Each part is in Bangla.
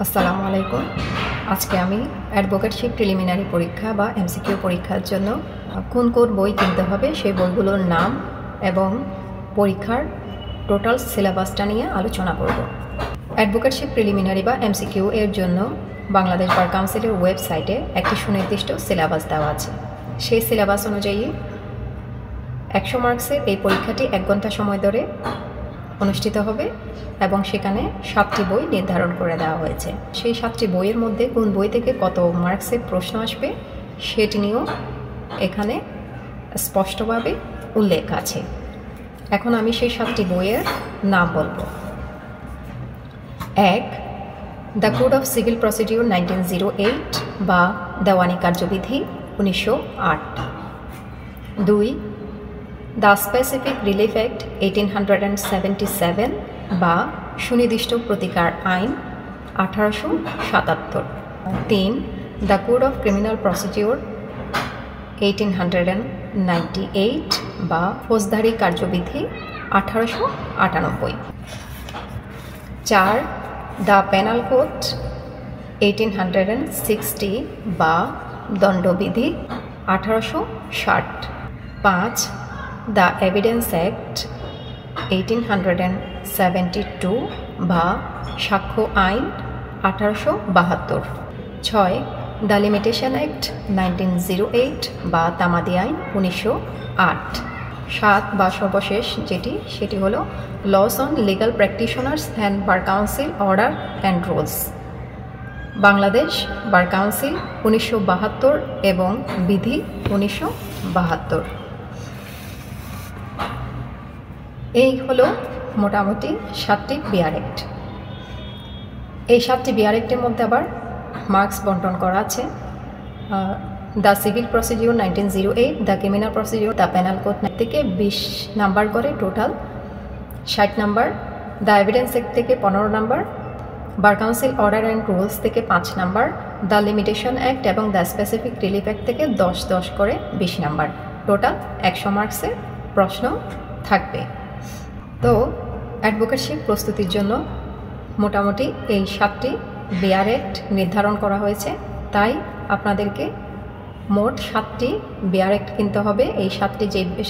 আসসালামু আলাইকুম। আজকে আমি অ্যাডভোকেটশিপ প্রিলিমিনারি পরীক্ষা বা এমসিকিউ পরীক্ষার জন্য কোন কোন বই কিনতে হবে সেই বইগুলোর নাম এবং পরীক্ষার টোটাল সিলেবাসটা নিয়ে আলোচনা করব। অ্যাডভোকেটশিপ প্রিলিমিনারি বা এমসিকিউ এর জন্য বাংলাদেশ বার কাউন্সিলের ওয়েবসাইটে একটি সুনির্দিষ্ট সিলেবাস দেওয়া আছে। সেই সিলেবাস অনুযায়ী 100 মার্কসের এই পরীক্ষাটি 1 ঘন্টা সময় ধরে অনুষ্ঠিত হবে এবং সেখানে 7টি বই নির্ধারণ করে দেওয়া হয়েছে। সেই 7টি বইয়ের মধ্যে কোন বই থেকে কত মার্কসের প্রশ্ন আসবে সেটি নিয়েও এখানে স্পষ্টভাবে উল্লেখ আছে। এখন আমি সেই 7টি বইয়ের নাম বলবো। 1. The code of civil procedure 1908 বা দেওয়ানি কার্যবিধি 1908। 2. দ্য স্পেসিফিক রিলিফ অ্যাক্ট 1877 বা সুনির্দিষ্ট প্রতিকার আইন 1877। 3. The code of criminal procedure 1898 বা ফৌজদারি কার্যবিধি 1898। 4. দ্য পেনাল কোড 1860 বা দণ্ডবিধি 1860। 5. দ্য এভিডেন্স অ্যাক্ট 1872 বা সাক্ষ্য আইন 1872। 6. দ্য লিমিটেশন অ্যাক্ট 1908 বা তামাদি আইন 1908। 7 বা সর্বশেষ সেটি হলো laws on legal practitioners and bar council order and rules, Bangladesh bar council 1972 এবং বিধি 1972। এই হলো মোটামুটি 7টি বিআর অ্যাক্ট। এই 7টি বিআর অ্যাক্টের মধ্যে আবার মার্কস বন্টন করা আছে। The civil procedure 1908, the criminal procedure, the penal code থেকে 20 নাম্বার করে total 60 number. The evidence act থেকে 15 number. Bar council order and rules থেকে 5 নাম্বার। দ্য লিমিটেশন অ্যাক্ট এবং দ্য স্পেসিফিক রিলিফ অ্যাক্ট থেকে 10 করে 20 নাম্বার। টোটাল 100 মার্কসের প্রশ্ন থাকবে। তো অ্যাডভোকেটশিপ প্রস্তুতির জন্য মোটামুটি এই 7টি বিআর অ্যাক্ট নির্ধারণ করা হয়েছে, তাই আপনাদেরকে মোট 7টি বিআর অ্যাক্ট কিনতে হবে। এই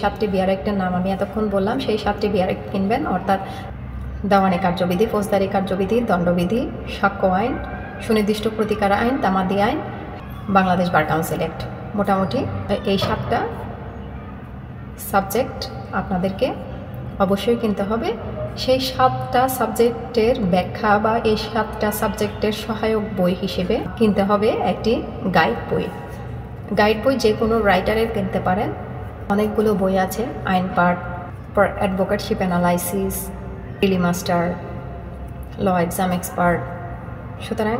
7টি বিআর অ্যাক্টের নাম আমি এতক্ষণ বললাম, সেই 7টি বিআর অ্যাক্ট কিনবেন, অর্থাৎ দেওয়ানি কার্যবিধি, ফৌজদারি কার্যবিধি, দণ্ডবিধি, সাক্ষ্য আইন, সুনির্দিষ্ট প্রতিকার আইন, তামাদি আইন, বাংলাদেশ বার কাউন্সিল অ্যাক্ট। মোটামুটি এই 7টা সাবজেক্ট আপনাদেরকে অবশ্যই কিনতে হবে। সেই 7টা সাবজেক্টের ব্যাখ্যা বা এই 7টা সাবজেক্টের সহায়ক বই হিসেবে কিনতে হবে একটি গাইড বই। গাইড বই যে কোনো রাইটারের কিনতে পারেন। অনেকগুলো বই আছে, আইন পার্ট, অ্যাডভোকেটশিপ অ্যানালাইসিস, প্রিলি মাস্টার, ল এক্সাম এক্সপার্ট। সুতরাং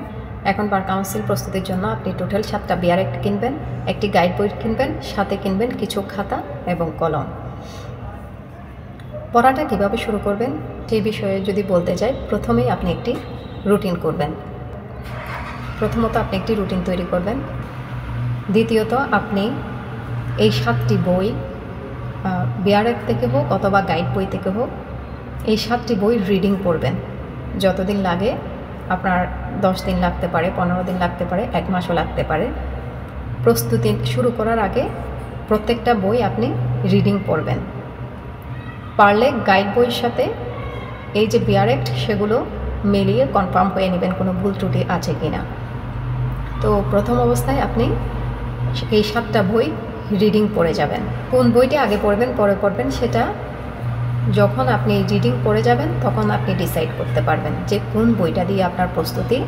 এখন বার কাউন্সিল প্রস্তুতির জন্য আপনি টোটাল 7টা বিআর অ্যাক্ট কিনবেন, একটি গাইড বই কিনবেন, সাথে কিনবেন কিছু খাতা এবং কলম। পড়াটা কীভাবে শুরু করবেন সেই বিষয়ে যদি বলতে চাই, প্রথমেই আপনি একটি রুটিন করবেন। প্রথমত আপনি একটি রুটিন তৈরি করবেন। দ্বিতীয়ত আপনি এই 7টি বই বিআর অ্যাক্ট থেকে হোক অথবা গাইড বই থেকে হোক, এই 7টি বই রিডিং পড়বেন। যতদিন লাগে, আপনার 10 দিন লাগতে পারে, 15 দিন লাগতে পারে, 1 মাসও লাগতে পারে। প্রস্তুতি শুরু করার আগে প্রত্যেকটা বই আপনি রিডিং পড়বেন। পারলে গাইড বইয়ের সাথে এই যে বিআর অ্যাক্ট সেগুলো মিলিয়ে কনফার্ম হয়ে নেবেন কোনো ভুল ত্রুটি আছে কিনা। তো প্রথম অবস্থায় আপনি এই 7টা বই রিডিং পড়ে যাবেন। কোন বইটি আগে পড়বেন পরে পড়বেন সেটা যখন আপনি রিডিং পড়ে যাবেন তখন আপনি ডিসাইড করতে পারবেন যে কোন বইটা দিয়ে আপনার প্রস্তুতি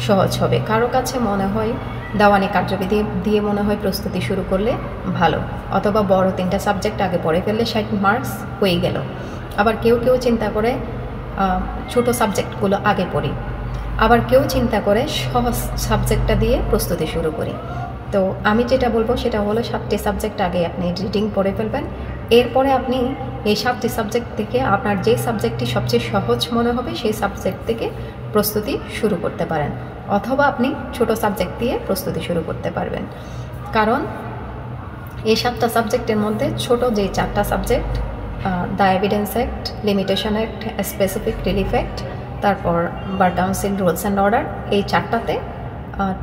সহজ হবে। কারো কাছে মনে হয় দেওয়ানি কার্যবিধি দিয়ে মনে হয় প্রস্তুতি শুরু করলে ভালো, অথবা বড় 3টা সাবজেক্ট আগে পড়ে ফেললে 60 মার্কস হয়ে গেল। আবার কেউ চিন্তা করে ছোট সাবজেক্টগুলো আগে পড়ি, আবার কেউ চিন্তা করে সহজ সাবজেক্টটা দিয়ে প্রস্তুতি শুরু করি। তো আমি যেটা বলবো সেটা হলো 7টি সাবজেক্ট আগে আপনি রিডিং পড়ে ফেলবেন। এরপরে আপনি এই 7টি সাবজেক্ট থেকে আপনার যে সাবজেক্টটি সবচেয়ে সহজ মনে হবে সেই সাবজেক্ট থেকে প্রস্তুতি শুরু করতে পারেন, অথবা আপনি ছোট সাবজেক্ট দিয়ে প্রস্তুতি শুরু করতে পারবেন। কারণ এই 7টা সাবজেক্টের মধ্যে ছোট যে 4টা subject, the evidence act, limitation act, specific relief act তারপর bar council, rules and order, এই 4টাতে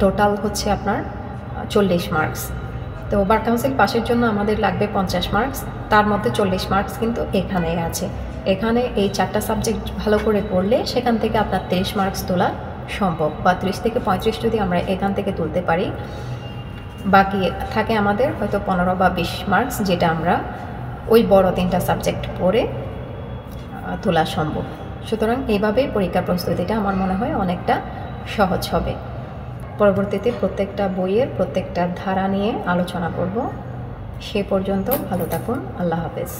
টোটাল হচ্ছে আপনার 40 মার্কস। তো বার কাউন্সিল পাশের জন্য আমাদের লাগবে 50 মার্কস, তার মধ্যে 40 মার্কস কিন্তু এখানে আছে। এখানে এই 4টা সাবজেক্ট ভালো করে পড়লে সেখান থেকে আপনার 23 মার্কস তোলা সম্ভব, বা 30 থেকে 35 যদি আমরা এখান থেকে তুলতে পারি, বাকি থাকে আমাদের হয়তো 15 বা 20 মার্কস, যেটা আমরা ওই বড় 3টা সাবজেক্ট পড়ে তোলা সম্ভব। সুতরাং এইভাবেই পরীক্ষার প্রস্তুতিটা আমার মনে হয় অনেকটা সহজ হবে। পরবর্তীতে প্রত্যেকটা বইয়ের প্রত্যেকটা ধারা নিয়ে আলোচনা করব। সে পর্যন্ত ভালো থাকুন। আল্লাহ হাফেজ।